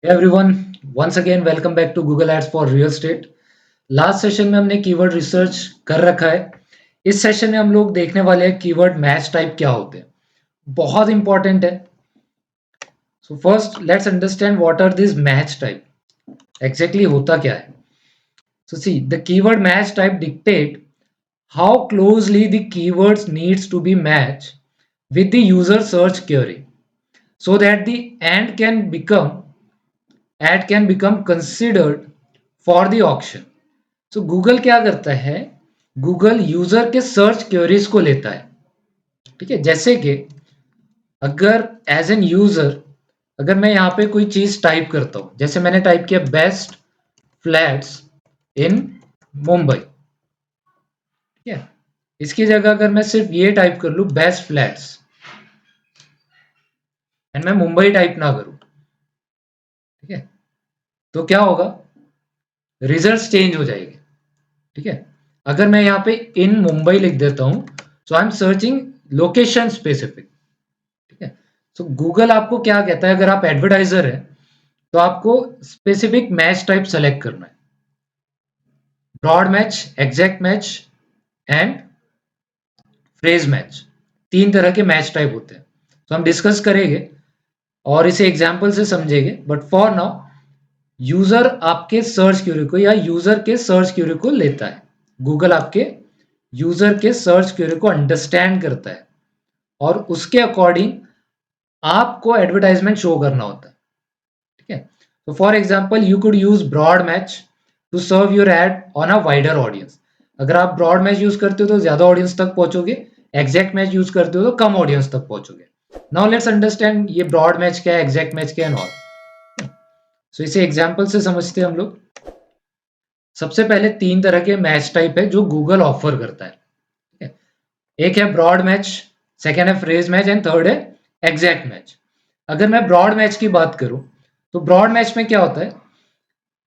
Hey everyone, once again welcome back to Google Ads for Real Estate। Last session में हमने keyword research कर रखा है। इस सेशन में हम लोग देखने वाले हैं कीवर्ड मैच टाइप क्या होते हैं। बहुत इंपॉर्टेंट है। So first let's understand what are this match type. Exactly होता क्या है। So see the keyword match type dictate how closely the keywords needs to be match with the user search query so that the end can become ad can become considered for the auction। So Google क्या करता है, Google user के search queries को लेता है। ठीक है, जैसे कि अगर एज एन यूजर अगर मैं यहाँ पे कोई चीज टाइप करता हूँ, जैसे मैंने टाइप किया बेस्ट फ्लैट्स इन मुंबई। ठीक है, इसकी जगह अगर मैं सिर्फ ये टाइप कर लूँ बेस्ट फ्लैट्स एंड मैं मुंबई टाइप ना करूँ, ठीक है, तो क्या होगा, रिजल्ट चेंज हो जाएंगे। ठीक है, अगर मैं यहाँ पे इन मुंबई लिख देता हूँ, so I am searching location specific. ठीक है, सो गूगल आपको क्या कहता है, अगर आप एडवर्टाइजर है तो आपको स्पेसिफिक मैच टाइप सेलेक्ट करना है। Broad match, exact match and phrase match, तीन तरह के मैच टाइप होते हैं। तो हम डिस्कस करेंगे और इसे एग्जाम्पल से समझेंगे, बट फॉर नाउ यूजर आपके सर्च क्वेरी को या यूजर के सर्च क्वेरी को लेता है। गूगल आपके यूजर के सर्च क्वेरी को अंडरस्टैंड करता है और उसके अकॉर्डिंग आपको एडवर्टाइजमेंट शो करना होता है। ठीक है, तो for example you could use broad match to serve your ad on a wider audience. अगर आप ब्रॉड मैच यूज करते हो तो ज्यादा ऑडियंस तक पहुंचोगे, एग्जैक्ट मैच यूज करते हो तो कम ऑडियंस तक पहुंचोगे। नाउ लेट्स अंडरस्टैंड ये ब्रॉड मैच क्या है, एग्जैक्ट मैच क्या है एंड ऑल। सो इसे एग्जाम्पल से समझते हैं हम लोग। सबसे पहले तीन तरह के मैच टाइप है जो गूगल ऑफर करता है। ठीक है, एक है ब्रॉड मैच, सेकेंड है फ्रेज मैच एंड थर्ड है एग्जैक्ट मैच। अगर मैं ब्रॉड मैच की बात करूं तो ब्रॉड मैच में क्या होता है,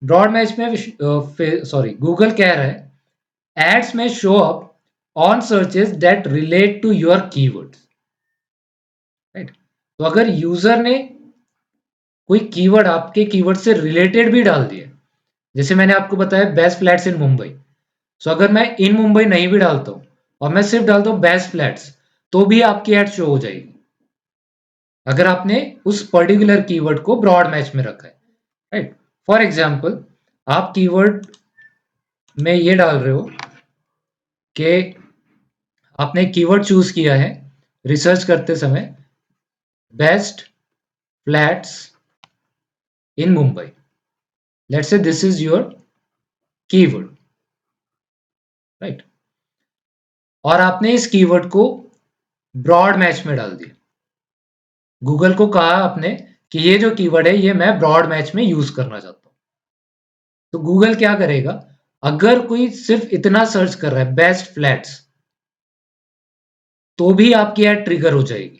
ब्रॉड मैच में सॉरी गूगल कह रहा है एड्स में show up on searches that relate to your keywords. Right, तो अगर यूजर ने कोई कीवर्ड आपके कीवर्ड से रिलेटेड भी डाल दिया, जैसे मैंने आपको बताया बेस्ट फ्लैट्स इन मुंबई, सो अगर मैं इन मुंबई नहीं भी डालता हूं और मैं सिर्फ डालता हूं बेस्ट फ्लैट्स, तो भी आपकी एड शो हो जाएगी अगर आपने उस पर्टिकुलर कीवर्ड को ब्रॉड मैच में रखा है। राइट, फॉर एग्जाम्पल आप कीवर्ड में ये डाल रहे हो कि आपने कीवर्ड चूज किया है रिसर्च करते समय best flats in Mumbai. Let's say this is your keyword. Right, और आपने इस कीवर्ड को ब्रॉड मैच में डाल दिया। गूगल को कहा आपने कि ये जो कीवर्ड है ये मैं ब्रॉड मैच में यूज करना चाहता हूं, तो गूगल क्या करेगा, अगर कोई सिर्फ इतना सर्च कर रहा है बेस्ट फ्लैट्स, तो भी आपकी एड ट्रिगर हो जाएगी।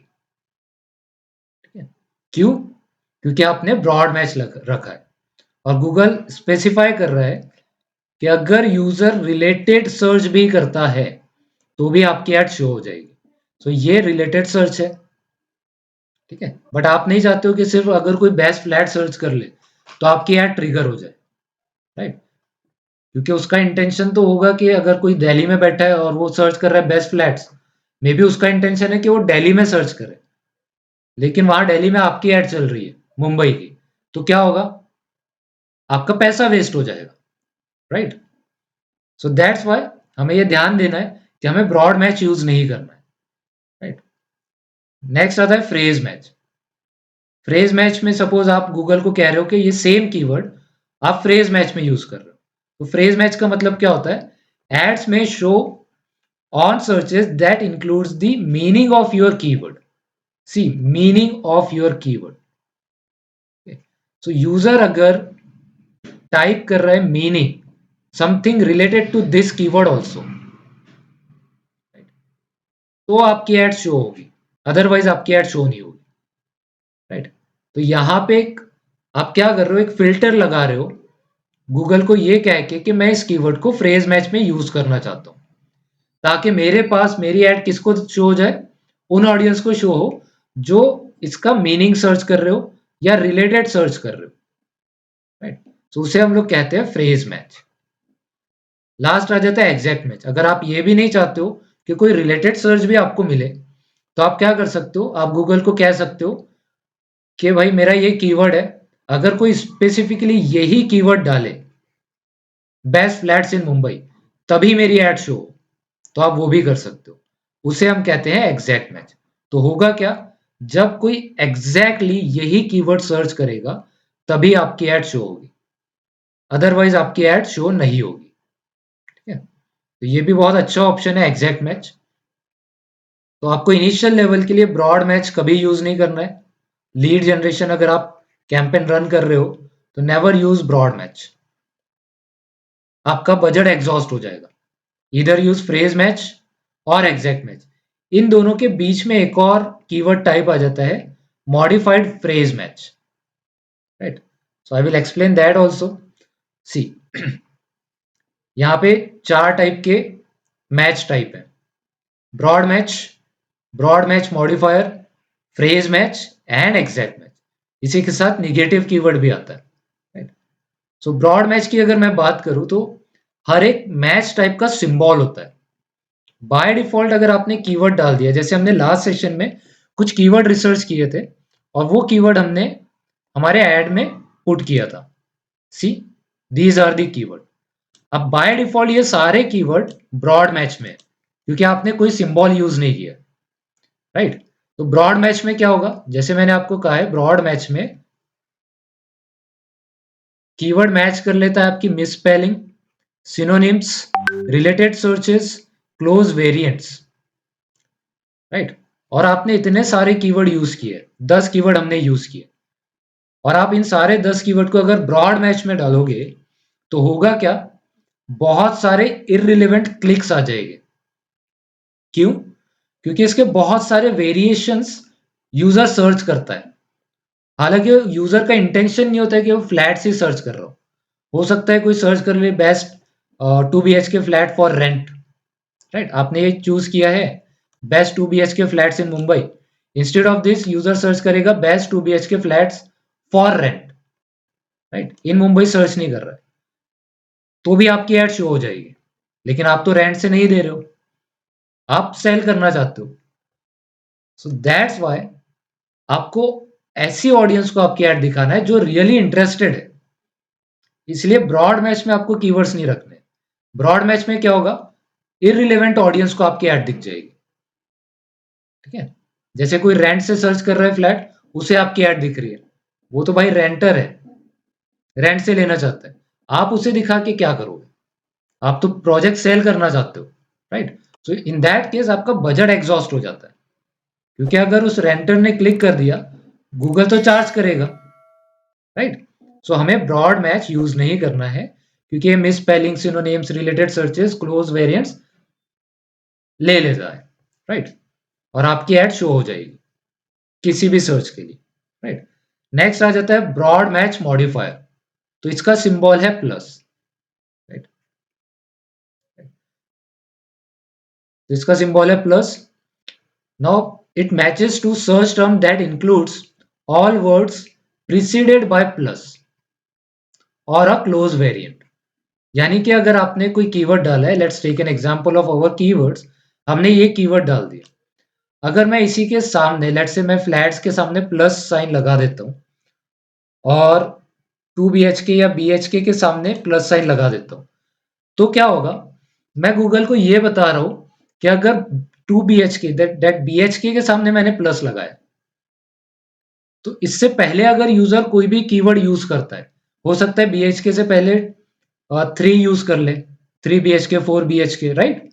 ठीक है, क्यों, क्योंकि आपने ब्रॉड मैच रखा है और गूगल स्पेसिफाई कर रहा है कि अगर यूजर रिलेटेड सर्च भी करता है तो भी आपकी एड शो हो जाएगी। तो ये रिलेटेड सर्च है। ठीक है, बट आप नहीं चाहते हो कि सिर्फ अगर कोई बेस्ट फ्लैट सर्च कर ले तो आपकी एड ट्रिगर हो जाए। राइट, क्योंकि उसका इंटेंशन तो होगा कि अगर कोई दिल्ली में बैठा है और वो सर्च कर रहा है बेस्ट फ्लैट्स, मे बी उसका इंटेंशन है कि वो दिल्ली में सर्च करे, लेकिन वहां दिल्ली में आपकी एड चल रही है मुंबई की, तो क्या होगा, आपका पैसा वेस्ट हो जाएगा। राइट, सो दैट्स वाई हमें ये ध्यान देना है कि हमें ब्रॉड मैच यूज नहीं करना है। राइट, नेक्स्ट आता है फ्रेज मैच। फ्रेज मैच में सपोज आप गूगल को कह रहे हो कि ये सेम कीवर्ड आप फ्रेज मैच में यूज कर रहे हो, तो फ्रेज मैच का मतलब क्या होता है, एड्स में show on searches that includes the meaning of your keyword। see meaning of your keyword। okay? so user अगर टाइप कर रहा है meaning something related to this keyword also, तो आपकी एड शो होगी, अदरवाइज आपकी एड शो नहीं होगी। राइट, तो यहाँ पे एक आप क्या कर रहे हो, एक फिल्टर लगा रहे हो गूगल को ये कह के कि मैं इस कीवर्ड को फ्रेज मैच में यूज करना चाहता हूँ, ताकि मेरे पास मेरी एड किसको शो हो जाए, उन ऑडियंस को शो हो जो इसका मीनिंग सर्च कर रहे हो या रिलेटेड सर्च कर रहे हो। राइट। तो उसे हम लोग कहते हैं फ्रेज मैच। लास्ट आ जाता है एग्जैक्ट मैच। अगर आप ये भी नहीं चाहते हो कि कोई रिलेटेड सर्च भी आपको मिले, तो आप क्या कर सकते हो, आप गूगल को कह सकते हो कि भाई मेरा ये कीवर्ड है, अगर कोई स्पेसिफिकली यही कीवर्ड डाले, बेस्ट फ्लैट्स इन मुंबई, तभी मेरी एड शो हो, तो आप वो भी कर सकते हो। उसे हम कहते हैं एग्जैक्ट मैच। तो होगा क्या, जब कोई एग्जैक्टली यही कीवर्ड सर्च करेगा तभी आपकी एड शो होगी, अदरवाइज आपकी एड शो नहीं होगी। ठीक है, तो ये भी बहुत अच्छा ऑप्शन है एग्जैक्ट मैच। तो आपको इनिशियल लेवल के लिए ब्रॉड मैच कभी यूज नहीं करना है। लीड जनरेशन अगर आप कैंपेन रन कर रहे हो तो नेवर यूज ब्रॉड मैच, आपका बजट एग्जॉस्ट हो जाएगा। इधर यूज फ्रेज मैच और एग्जैक्ट मैच। इन दोनों के बीच में एक और कीवर्ड टाइप आ जाता है, modified phrase match. Right, so I will explain that also. See, यहाँ पे 4 टाइप के मैच टाइप है, broad match, broad match modifier, phrase match and exact match. इसी के साथ निगेटिव कीवर्ड भी आता है। राइट, सो ब्रॉड मैच की अगर मैं बात करूं तो हर एक मैच टाइप का सिंबल होता है। बाय डिफॉल्ट अगर आपने कीवर्ड डाल दिया, जैसे हमने लास्ट सेशन में कुछ कीवर्ड रिसर्च किए थे और वो कीवर्ड हमने हमारे ऐड में पुट किया था, see these are the keyword. अब बाय डिफॉल्ट ये सारे कीवर्ड ब्रॉड मैच में है क्योंकि आपने कोई सिंबल यूज नहीं किया। राइट, तो ब्रॉड मैच में क्या होगा, जैसे मैंने आपको कहा है, ब्रॉड मैच में कीवर्ड मैच कर लेता है आपकी miss spelling, synonyms, related searches, close variants. Right, और आपने इतने सारे कीवर्ड यूज किए, 10 कीवर्ड हमने यूज किए, और आप इन सारे 10 कीवर्ड को अगर ब्रॉड मैच में डालोगे तो होगा क्या, बहुत सारे इररिलेवेंट क्लिक्स आ जाएंगे। क्यों? क्योंकि इसके बहुत सारे वेरिएशंस यूजर सर्च करता है। हालांकि यूजर का इंटेंशन नहीं होता है कि वो फ्लैट से सर्च कर रहा हो सकता है कोई सर्च कर ले best 2 BHK flat for rent. Right, आपने ये चूज किया है best 2 BHK flats in Mumbai, instead of this user search करेगा best 2 BHK flats for rent. Right, in Mumbai search नहीं कर रहा है, तो भी आपकी एड शो हो जाएगी, लेकिन आप तो रेंट से नहीं दे रहे हो, आप सेल करना चाहते हो। सो दैट्स वाई आपको ऐसी ऑडियंस को आपकी एड दिखाना है जो रियली इंटरेस्टेड है। इसलिए ब्रॉड मैच में आपको कीवर्ड्स नहीं रखने। ब्रॉड मैच में क्या होगा, इररिलेवेंट ऑडियंस को आपकी एड दिख जाएगी। ठीक है, जैसे कोई रेंट से सर्च कर रहा है फ्लैट, उसे आपकी एड दिख रही है, वो तो भाई रेंटर है, रेंट से लेना चाहता है, आप उसे दिखा के क्या करोगे, आप तो प्रोजेक्ट सेल करना चाहते हो। Right, so in that case आपका बजट एग्जॉस्ट हो जाता है, क्योंकि अगर उस रेंटर ने क्लिक कर दिया, गूगल तो चार्ज करेगा। राइट, सो हमें ब्रॉड मैच यूज नहीं करना है, क्योंकि ये miss spelling, synonyms, related searches, close variants ले लेता है। राइट, और आपकी एड शो हो जाएगी किसी भी सर्च के लिए। राइट, नेक्स्ट आ जाता है ब्रॉड मैच मॉडिफायर। तो इसका सिंबल है प्लस। राइट, तो इसका सिंबल है plus. Now it matches to search term that includes all words preceded by plus और अ क्लोज वेरिएंट। यानी कि अगर आपने कोई कीवर्ड डाला है, let's take an example of our keywords, हमने ये कीवर्ड डाल दिया, अगर मैं इसी के सामने, लेट्स से मैं फ्लैट्स के सामने प्लस साइन लगा देता हूं और 2 BHK या BHK के सामने प्लस साइन लगा देता हूं, तो क्या होगा, मैं गूगल को ये बता रहा हूं कि अगर 2 BHK दैट BHK के सामने मैंने प्लस लगाया, तो इससे पहले अगर यूजर कोई भी कीवर्ड यूज करता है, हो सकता है BHK से पहले 3 यूज कर ले, 3 BHK 4 BHK, राइट,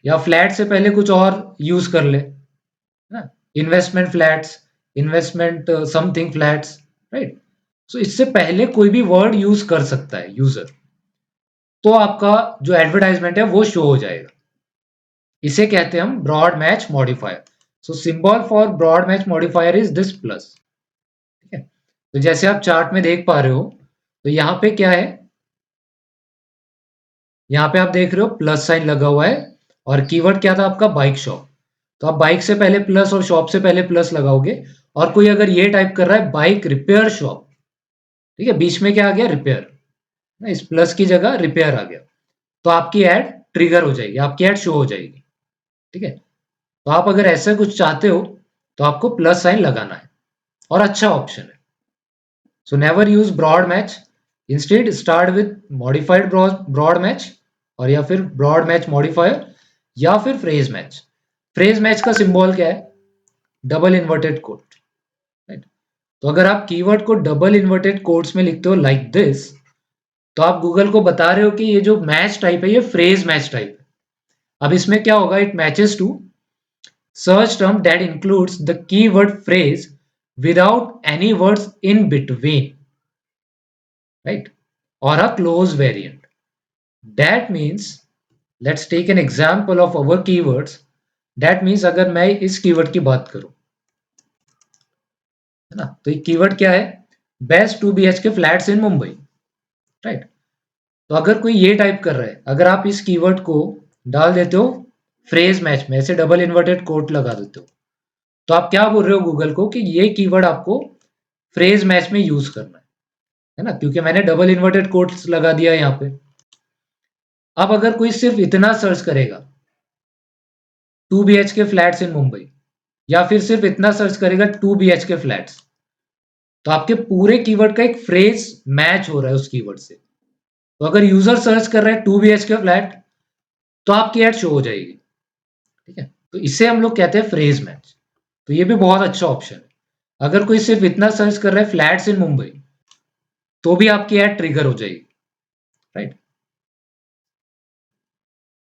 या फ्लैट से पहले कुछ और यूज कर ले ना, investment flats, investment something flats. Right, so इससे पहले कोई भी वर्ड यूज कर सकता है यूजर, तो आपका जो एडवर्टाइजमेंट है वो शो हो जाएगा। इसे कहते हैं हम broad match modifier. So symbol for broad match modifier is this plus. ठीक है, तो जैसे आप चार्ट में देख पा रहे हो, तो यहाँ पे क्या है, यहाँ पे आप देख रहे हो प्लस साइन लगा हुआ है, और कीवर्ड क्या था आपका, बाइक शॉप। तो आप बाइक से पहले प्लस और शॉप से पहले प्लस लगाओगे, और कोई अगर ये टाइप कर रहा है बाइक रिपेयर शॉप, ठीक है, बीच में क्या आ गया, रिपेयर, इस प्लस की जगह रिपेयर आ गया, तो आपकी एड ट्रिगर हो जाएगी, आपकी एड शो हो जाएगी। ठीक है, तो आप अगर ऐसा कुछ चाहते हो तो आपको प्लस साइन लगाना है, और अच्छा ऑप्शन है। So never use broad match, instead start with modified broad match, और या फिर ब्रॉड मैच मॉडिफायर, या फिर फ्रेज मैच। फ्रेज मैच का सिंबल क्या है, डबल इन्वर्टेड कोट, राइट। तो अगर आप कीवर्ड को डबल इन्वर्टेड कोट्स में लिखते हो लाइक दिस, तो आप गूगल को बता रहे हो कि ये जो मैच टाइप है ये फ्रेज मैच टाइप है। अब इसमें क्या होगा, it matches to search term that includes the keyword phrase without any words in between, right? Or a close variant. That means, let's take an example of our keywords. That means अगर मैं इस keyword की बात करूं, है ना, तो ये कीवर्ड क्या है, best 2 BHK flats in Mumbai, right. तो अगर कोई ये टाइप कर रहा है, अगर आप इस कीवर्ड को डाल देते हो फ्रेज मैच में, ऐसे डबल इन्वर्टेड कोट लगा देते हो, तो आप क्या बोल रहे हो गूगल को कि ये कीवर्ड आपको फ्रेज मैच में यूज करना है ना, क्योंकि मैंने डबल इन्वर्टेड कोट्स लगा दिया यहाँ पे। अब अगर कोई सिर्फ इतना सर्च करेगा 2 BHK फ्लैट्स इन मुंबई, या फिर सिर्फ इतना सर्च करेगा 2 BHK फ्लैट्स, तो आपके पूरे कीवर्ड का एक फ्रेज मैच हो रहा है उस कीवर्ड से। तो अगर यूजर सर्च कर रहा है 2 BHK फ्लैट, तो आपकी एड शो हो जाएगी। ठीक है, तो इसे हम लोग कहते हैं फ्रेज मैच। तो ये भी बहुत अच्छा ऑप्शन है। अगर कोई सिर्फ इतना सर्च कर रहा है फ्लैट्स इन मुंबई, तो भी आपकी एड ट्रिगर हो जाएगी, राइट।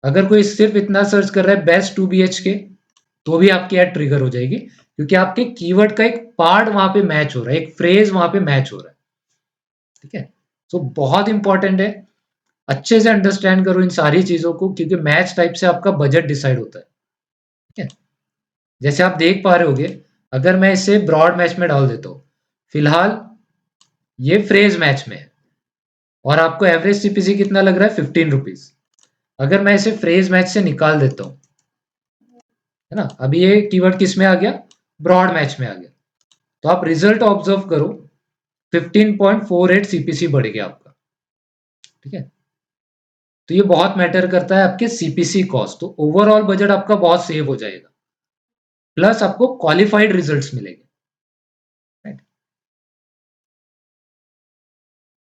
अगर कोई सिर्फ इतना सर्च कर रहा है बेस्ट 2 BHK, तो भी आपकी एड ट्रिगर हो जाएगी, क्योंकि आपके कीवर्ड का एक पार्ट वहां पे मैच हो रहा है, एक फ्रेज वहां पे मैच हो रहा है। ठीक है, तो बहुत इंपॉर्टेंट है, अच्छे से अंडरस्टैंड करो इन सारी चीजों को, क्योंकि मैच टाइप से आपका बजट डिसाइड होता है। ठीक है, जैसे आप देख पा रहे होगे, अगर मैं इसे ब्रॉड मैच में डाल देता हूँ, फिलहाल ये फ्रेज मैच में है, और आपको एवरेज सीपीसी कितना लग रहा है, 15 रुपीज। अगर मैं इसे फ्रेज मैच से निकाल देता हूँ, है ना, अभी ये कीवर्ड किस में आ गया, ब्रॉड मैच में आ गया, तो आप रिजल्ट ऑब्जर्व करो, 15.48 सीपीसी बढ़ गया आपका। ठीक है, तो ये बहुत मैटर करता है आपके सीपीसी कॉस्ट, तो ओवरऑल बजट आपका बहुत सेव हो जाएगा, प्लस आपको क्वालिफाइड रिजल्ट्स मिलेंगे, राइट।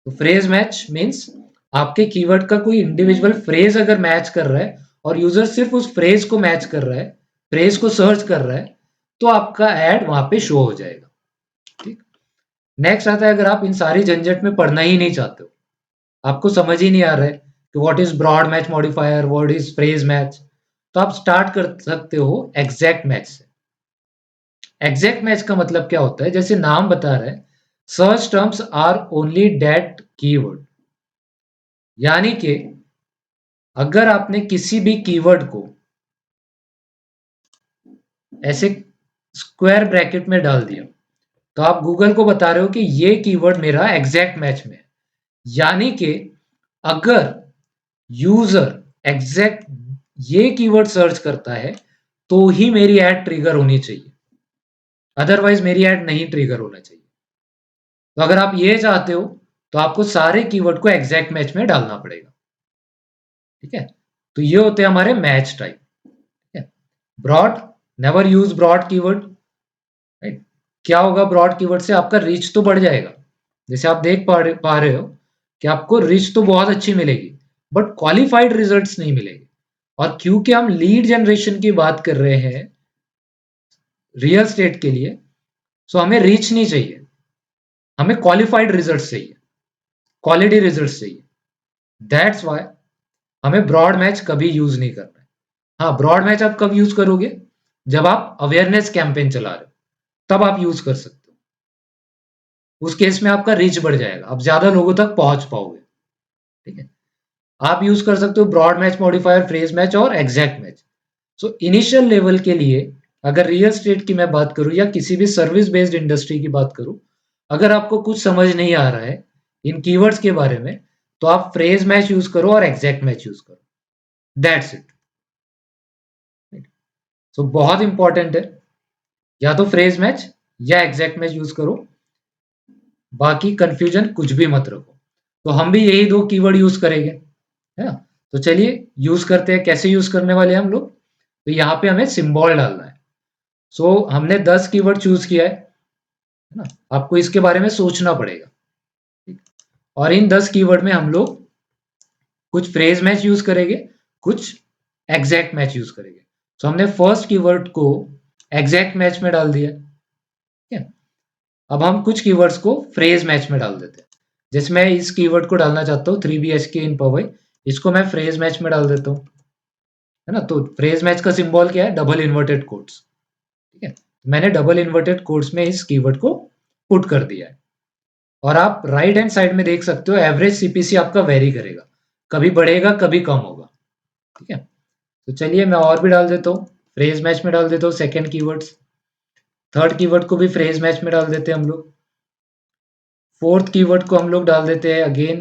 तो फ्रेज मैच मींस आपके कीवर्ड का कोई इंडिविजुअल फ्रेज अगर मैच कर रहा है, और यूजर सिर्फ उस फ्रेज को मैच कर रहा है, फ्रेज को सर्च कर रहा है, तो आपका एड वहां पे शो हो जाएगा। ठीक, नेक्स्ट आता है, अगर आप इन सारी झंझट में पढ़ना ही नहीं चाहते हो, आपको समझ ही नहीं आ रहा है कि what is broad match modifier, what is phrase match, तो आप स्टार्ट कर सकते हो एग्जैक्ट मैच से। एग्जैक्ट मैच का मतलब क्या होता है, जैसे नाम बता रहा है, search terms are only that keyword, यानी कि अगर आपने किसी भी कीवर्ड को ऐसे स्क्वायर ब्रैकेट में डाल दिया, तो आप गूगल को बता रहे हो कि ये कीवर्ड मेरा एग्जैक्ट मैच में है, यानी कि अगर यूजर एग्जैक्ट ये कीवर्ड सर्च करता है, तो ही मेरी एड ट्रिगर होनी चाहिए, अदरवाइज मेरी एड नहीं ट्रिगर होना चाहिए। तो अगर आप ये चाहते हो, तो आपको सारे कीवर्ड को एग्जैक्ट मैच में डालना पड़ेगा। ठीक है, तो ये होते हैं हमारे मैच टाइप। ठीक है, broad, never use broad keyword, right. क्या होगा ब्रॉड कीवर्ड से, आपका रीच तो बढ़ जाएगा, जैसे आप देख पा रहे हो कि आपको रीच तो बहुत अच्छी मिलेगी, बट क्वालिफाइड रिजल्ट्स नहीं मिलेंगे। और क्योंकि हम लीड जनरेशन की बात कर रहे हैं रियल स्टेट के लिए, सो हमें रीच नहीं चाहिए, हमें क्वालिफाइड रिजल्ट चाहिए, क्वालिटी रिजल्ट चाहिए। दैट्स वाई हमें ब्रॉड मैच कभी यूज नहीं करना है। हाँ, ब्रॉड मैच आप कब यूज करोगे, जब आप अवेयरनेस कैंपेन चला रहे हो, तब आप यूज कर सकते हो। उस केस में आपका रीच बढ़ जाएगा, आप ज्यादा लोगों तक पहुंच पाओगे। ठीक है, आप यूज कर सकते हो broad match modifier, phrase match और exact match. So initial level के लिए, अगर रियल स्टेट की मैं बात करूं या किसी भी सर्विस बेस्ड इंडस्ट्री की बात करूं, अगर आपको कुछ समझ नहीं आ रहा है इन कीवर्ड्स के बारे में, तो आप फ्रेज मैच यूज करो और एग्जैक्ट मैच यूज करो, दैट्स इट। सो बहुत इंपॉर्टेंट है, या तो फ्रेज मैच या एग्जैक्ट मैच यूज करो, बाकी कंफ्यूजन कुछ भी मत रखो। तो हम भी यही 2 कीवर्ड यूज़ करेंगे, है ना? तो चलिए यूज़ करते हैं। कैसे यूज़ करने वाले हैं हम लोग? तो यहाँ पे हमें सिंबल डालना है। सो हमने 10 कीवर्ड चूज़ किया है ना? आपको इसके बारे में सोचना पड़ेगा। ठीक? और इन 10 कीवर्ड में हम लोग कुछ फ्रेज मैच यूज़ करेंगे, कुछ एग्जैक्ट मैच यूज़ करेंगे। सो हमने फर्स्ट कीवर्ड को एग्जैक्ट मैच में डाल दिया, ठीक है? अब हम कुछ कीवर्ड्स को फ्रेज मैच में डाल देते हैं। जैसे मैं इस कीवर्ड को डालना चाहता हूँ 3 BHK इन पवई, इसको मैं फ्रेज मैच में डाल देता हूँ, है ना? तो फ्रेज मैच का सिंबल क्या है? डबल इन्वर्टेड कोट्स, ठीक है? मैंने डबल इन्वर्टेड कोट्स में इस कीवर्ड को पुट कर दिया है। और आप राइट हैंड साइड में देख सकते हो एवरेज सीपीसी आपका वेरी करेगा, कभी बढ़ेगा कभी कम होगा, ठीक है? तो चलिए मैं और भी डाल देता हूँ, फ्रेज मैच में डाल देता हूँ सेकेंड कीवर्ड्स, थर्ड कीवर्ड को भी फ्रेज मैच में डाल देते हैं हम लोग, फोर्थ कीवर्ड को हम लोग डाल देते हैं again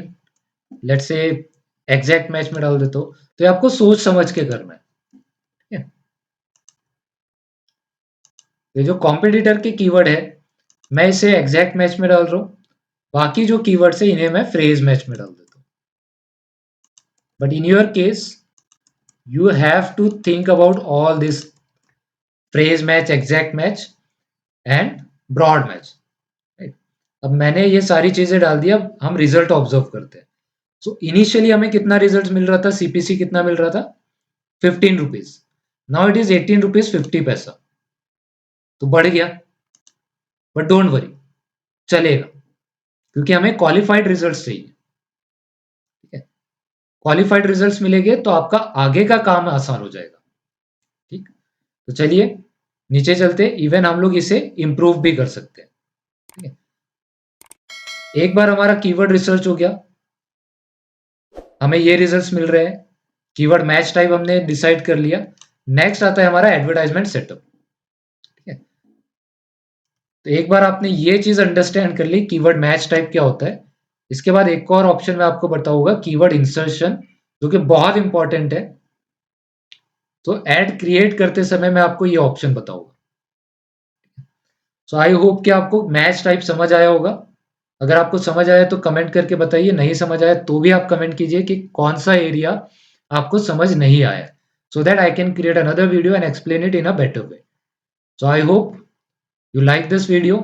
let's say exact match में डाल देता हूँ। तो ये आपको सोच समझ के करना है, ठीक है? ये जो कॉम्पिटिटर के कीवर्ड है मैं इसे एग्जैक्ट मैच में डाल रहा हूँ, बाकी जो कीवर्ड्स है इन्हें मैं फ्रेज मैच में डाल देता हूँ। But in your case you have to think about all this phrase match, exact match and broad match, right? अब मैंने ये सारी चीजें डाल दी, अब हम रिजल्ट ऑब्जर्व करते हैं। सो इनिशियली हमें कितना रिजल्ट मिल रहा था? सीपीसी कितना मिल रहा था? 15 rupees. Now it is 18 rupees 50 पैसा, तो बढ़ गया। बट डोंट वरी, चलेगा, क्योंकि हमें क्वालिफाइड रिजल्ट चाहिए, ठीक है? क्वालिफाइड रिजल्ट मिलेंगे तो आपका आगे का काम आसान हो जाएगा, ठीक? तो चलिए नीचे चलते, इवन हम लोग इसे इंप्रूव भी कर सकते हैं, ठीक है? एक बार हमारा कीवर्ड रिसर्च हो गया, हमें ये रिजल्ट्स मिल रहे हैं, कीवर्ड मैच टाइप हमने डिसाइड कर लिया। नेक्स्ट आता है हमारा एडवर्टाइजमेंट सेटअप, ठीक है? तो एक बार आपने ये चीज अंडरस्टैंड कर ली कीवर्ड मैच टाइप क्या होता है, इसके बाद एक और ऑप्शन मैं आपको बताऊंगा कीवर्ड इंसर्शन, जो कि बहुत इंपॉर्टेंट है। तो एड क्रिएट करते समय मैं आपको ये ऑप्शन बताऊंगा। सो आई होप कि आपको मैच टाइप समझ आया होगा। अगर आपको समझ आया तो कमेंट करके बताइए, नहीं समझ आया तो भी आप कमेंट कीजिए कि कौन सा एरिया आपको समझ नहीं आया, so that I can create another video and explain it in a better way. So I hope you like this video.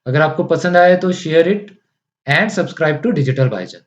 अगर आपको पसंद आया तो share it and subscribe to digital बाइजन।